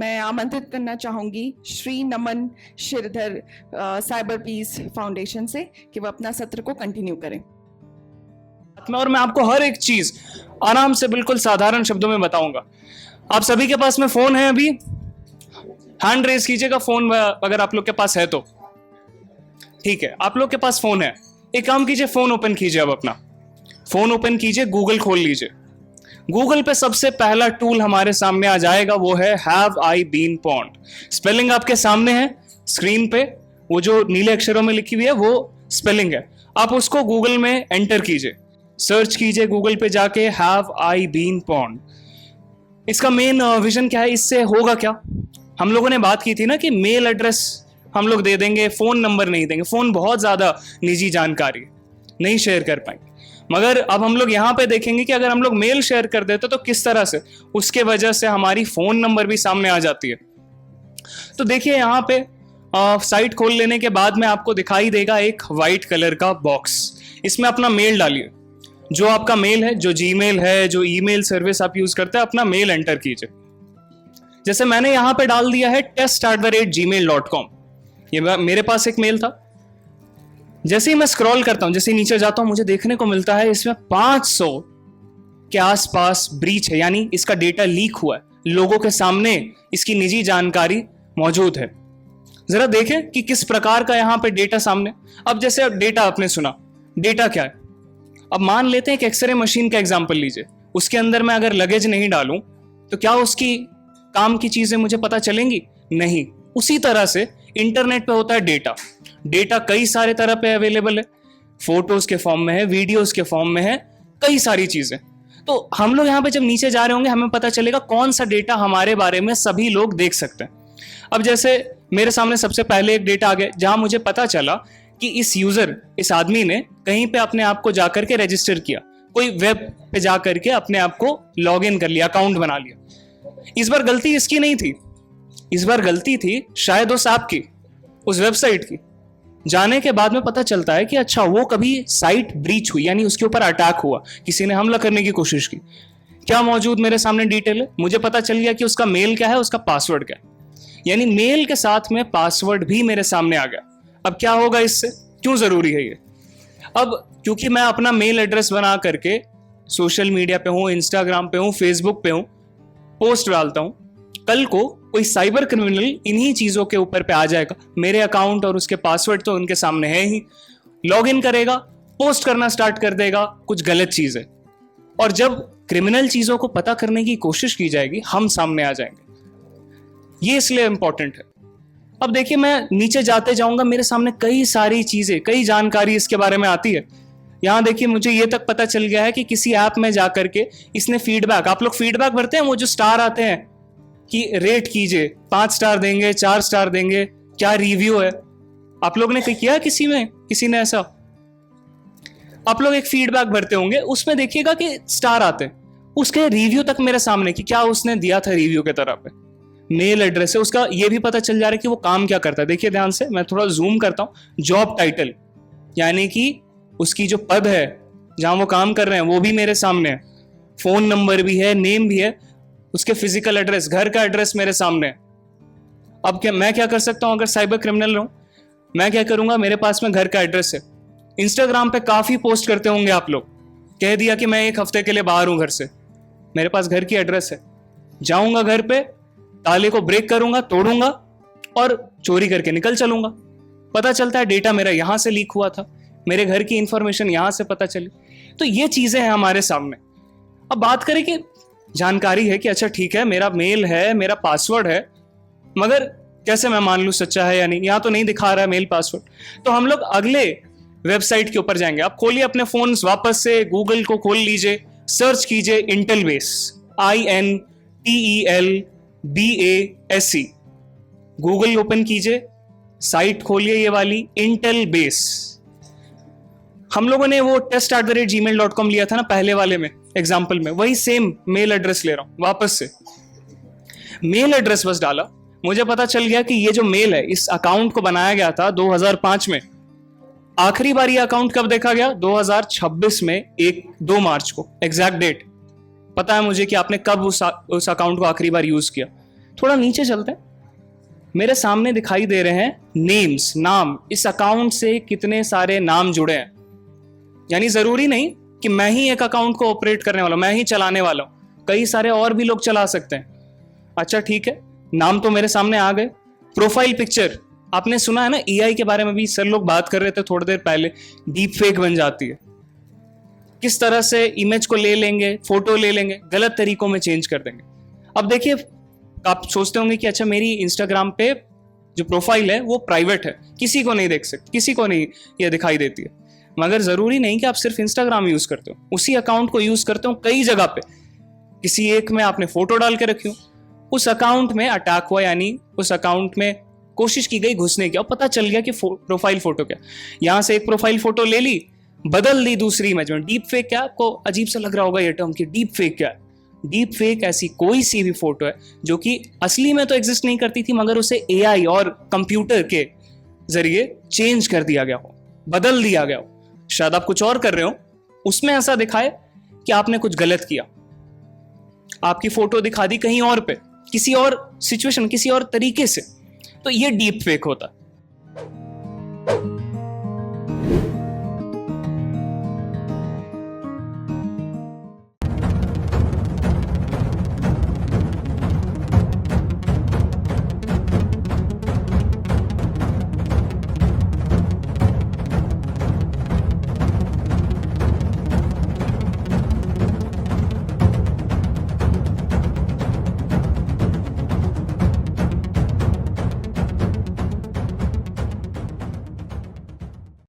मैं आमंत्रित करना चाहूंगी श्री नमन श्रीधर साइबर पीस फाउंडेशन से कि वो अपना सत्र को कंटिन्यू करें। और मैं आपको हर एक चीज आराम से बिल्कुल साधारण शब्दों में बताऊंगा। आप सभी के पास में फोन है, अभी हैंड रेज कीजिएगा फोन अगर आप लोग के पास है तो। ठीक है, आप लोग के पास फोन है। एक काम कीजिए, फोन ओपन कीजिए। अब अपना फोन ओपन कीजिए, गूगल खोल लीजिए। गूगल पे सबसे पहला टूल हमारे सामने आ जाएगा, वो है have I been pond. Spelling आपके सामने है स्क्रीन पे, वो जो नीले अक्षरों में लिखी हुई है वो स्पेलिंग है। आप उसको गूगल में एंटर कीजिए, सर्च कीजिए गूगल पे जाके हैव आई बीन पॉन्ड। इसका मेन विजन क्या है, इससे होगा क्या? हम लोगों ने बात की थी ना कि मेल एड्रेस हम लोग दे देंगे, फोन नंबर नहीं देंगे। फोन बहुत ज्यादा निजी जानकारी नहीं शेयर कर पाएंगे, मगर अब हम लोग यहाँ पे देखेंगे कि अगर हम लोग मेल शेयर कर देते तो किस तरह से उसके वजह से हमारी फोन नंबर भी सामने आ जाती है। तो देखिए यहाँ पे साइट खोल लेने के बाद में आपको दिखाई देगा एक वाइट कलर का बॉक्स। इसमें अपना मेल डालिए, जो आपका मेल है, जो जीमेल है, जो ईमेल सर्विस आप यूज करते हैं, अपना मेल एंटर कीजिए। जैसे मैंने यहाँ पे डाल दिया है test@gmail.com। ये मेरे पास एक मेल था। जैसे ही मैं स्क्रॉल करता हूं, जैसे ही नीचे जाता हूं, मुझे देखने को मिलता है इसमें 500 के आसपास ब्रीच है, यानी इसका डेटा लीक हुआ है, लोगों के सामने इसकी निजी जानकारी मौजूद है। जरा देखें कि किस प्रकार का यहां पे डेटा सामने। अब जैसे अब डेटा आपने सुना, डेटा क्या है? अब मान लेते हैं कि एक्सरे मशीन का एग्जाम्पल लीजिए, उसके अंदर मैं अगर लगेज नहीं डालूं तो क्या उसकी काम की चीजें मुझे पता चलेंगी? नहीं। उसी तरह से इंटरनेट पे होता है डेटा। डेटा कई सारे तरह पे अवेलेबल है, फोटोज के फॉर्म में है, वीडियोज के फॉर्म में है, कई सारी चीजें। तो हम लोग यहाँ पे जब नीचे जा रहे होंगे, हमें पता चलेगा कौन सा डेटा हमारे बारे में सभी लोग देख सकते हैं। अब जैसे मेरे सामने सबसे पहले एक डेटा आ गया जहां मुझे पता चला कि इस यूजर, इस आदमी ने कहीं पे अपने आप को जाकर के रजिस्टर किया, कोई वेब पे जाकर के अपने आप को लॉग इन कर लिया, अकाउंट बना लिया। इस बार गलती इसकी नहीं थी, इस बार गलती थी शायद उस ऐप की, उस वेबसाइट की। जाने के बाद में पता चलता है कि अच्छा, वो कभी साइट ब्रीच हुई, यानी उसके ऊपर अटैक हुआ, किसी ने हमला करने की कोशिश की। क्या मौजूद मेरे सामने डिटेल है? मुझे पता चल गया कि उसका मेल क्या है, उसका पासवर्ड क्या है, यानी मेल के साथ में पासवर्ड भी मेरे सामने आ गया। अब क्या होगा इससे, क्यों जरूरी है ये? अब क्योंकि मैं अपना मेल एड्रेस बना करके सोशल मीडिया पे हूं, इंस्टाग्राम पे हूं, फेसबुक पे हूं, पोस्ट डालता हूं, कल को कोई साइबर क्रिमिनल इन्हीं चीजों के ऊपर पे आ जाएगा, मेरे अकाउंट और उसके पासवर्ड तो उनके सामने है ही, लॉग इन करेगा, पोस्ट करना स्टार्ट कर देगा कुछ गलत चीजें, और जब क्रिमिनल चीजों को पता करने की कोशिश की जाएगी, हम सामने आ जाएंगे। ये इसलिए इंपॉर्टेंट है। अब देखिए, मैं नीचे जाते जाऊंगा, मेरे सामने कई सारी चीजें, कई जानकारी इसके बारे में आती है। यहां देखिए, मुझे ये तक पता चल गया है कि किसी ऐप में जाकर के इसने फीडबैक, आप लोग फीडबैक भरते हैं, वो जो स्टार आते हैं कि रेट कीजिए, 5 स्टार देंगे, 4 स्टार देंगे, क्या रिव्यू है, आप लोग ने किया किसी में, किसी ने ऐसा? आप लोग एक फीडबैक भरते होंगे, उसमें देखिएगा कि स्टार आते हैं, उसके रिव्यू तक मेरे सामने कि क्या उसने दिया था रिव्यू के तरफ पे, मेल एड्रेस है उसका, ये भी पता चल जा रहा है कि वो काम क्या करता है। देखिए ध्यान से, मैं थोड़ा जूम करता हूं, जॉब टाइटल, यानी कि उसकी जो पद है जहां वो काम कर रहे हैं वो भी मेरे सामने है, फोन नंबर भी है, नेम भी है, उसके फिजिकल एड्रेस, घर का एड्रेस मेरे सामने है। अब क्या मैं क्या कर सकता हूं? अगर साइबर क्रिमिनल रहूं, मैं क्या करूंगा? मेरे पास में घर का एड्रेस है, इंस्टाग्राम पे काफी पोस्ट करते होंगे आप लोग, कह दिया कि मैं 1 हफ्ते के लिए बाहर हूं घर से, मेरे पास घर की एड्रेस है, जाऊंगा घर पे, ताले को ब्रेक करूंगा, तोड़ूंगा और चोरी करके निकल चलूंगा। पता चलता है डेटा मेरा यहां से लीक हुआ था, मेरे घर की इंफॉर्मेशन यहां से पता चली। तो ये चीजें हैं हमारे सामने। अब बात करें कि जानकारी है कि अच्छा ठीक है, मेरा मेल है, मेरा पासवर्ड है, मगर कैसे मैं मान लूं सच्चा है या नहीं? यहां तो नहीं दिखा रहा है मेल पासवर्ड। तो हम लोग अगले वेबसाइट के ऊपर जाएंगे। आप खोलिए अपने फोन, वापस से गूगल को खोल लीजिए, सर्च कीजिए Intel base, INTELBASE, Google open कीजिए, साइट खोलिए ये वाली इंटेल बेस। हम लोगों ने वो test@gmail.com लिया था ना पहले वाले में, एग्जाम्पल में, वही सेम मेल एड्रेस ले रहा हूं वापस से। मेल एड्रेस बस डाला, मुझे पता चल गया कि ये जो मेल है, इस अकाउंट को बनाया गया था 2005 में। आखिरी बार ये अकाउंट कब देखा गया? 2026 में 2 मार्च को, एग्जैक्ट डेट पता है मुझे कि आपने कब उस अकाउंट को आखिरी बार यूज किया। थोड़ा नीचे चलते हैं, मेरे सामने दिखाई दे रहे हैं नेम्स, नाम। इस अकाउंट से कितने सारे नाम जुड़े हैं, यानी जरूरी नहीं कि मैं ही एक अकाउंट को ऑपरेट करने वाला हूं, मैं ही चलाने वाला हूं, कई सारे और भी लोग चला सकते हैं। अच्छा ठीक है, नाम तो मेरे सामने आ गए। प्रोफाइल पिक्चर, आपने सुना है ना एआई के बारे में भी सर लोग बात कर रहे थे थोड़ी देर पहले, डीप फेक बन जाती है। किस तरह से इमेज को ले लेंगे, फोटो ले लेंगे, गलत तरीकों में चेंज कर देंगे। अब देखिए, आप सोचते होंगे कि अच्छा मेरी इंस्टाग्राम पे जो प्रोफाइल है वो प्राइवेट है, किसी को नहीं देख सकते, किसी को नहीं ये दिखाई देती है। मगर जरूरी नहीं कि आप सिर्फ इंस्टाग्राम यूज करते हो, उसी अकाउंट को यूज करते हो कई जगह पे। किसी एक में आपने फोटो डाल के रखी हो, उस अकाउंट में अटैक हुआ, यानी उस अकाउंट में कोशिश की गई घुसने की, और पता चल गया कि प्रोफाइल फोटो क्या। यहां से एक प्रोफाइल फोटो ले ली, बदल दी दूसरी इमेज में। डीप फेक क्या, आपको अजीब सा लग रहा होगा ये टर्म कि डीप फेक क्या है। डीप फेक ऐसी कोई सी भी फोटो है जो कि असली में तो एग्जिस्ट नहीं करती थी, मगर उसे एआई और कंप्यूटर के जरिए चेंज कर दिया गया हो, बदल दिया गया हो। शायद आप कुछ और कर रहे हो, उसमें ऐसा दिखाए कि आपने कुछ गलत किया, आपकी फोटो दिखा दी कहीं और पे, किसी और सिचुएशन, किसी और तरीके से। तो ये डीप फेक होता है।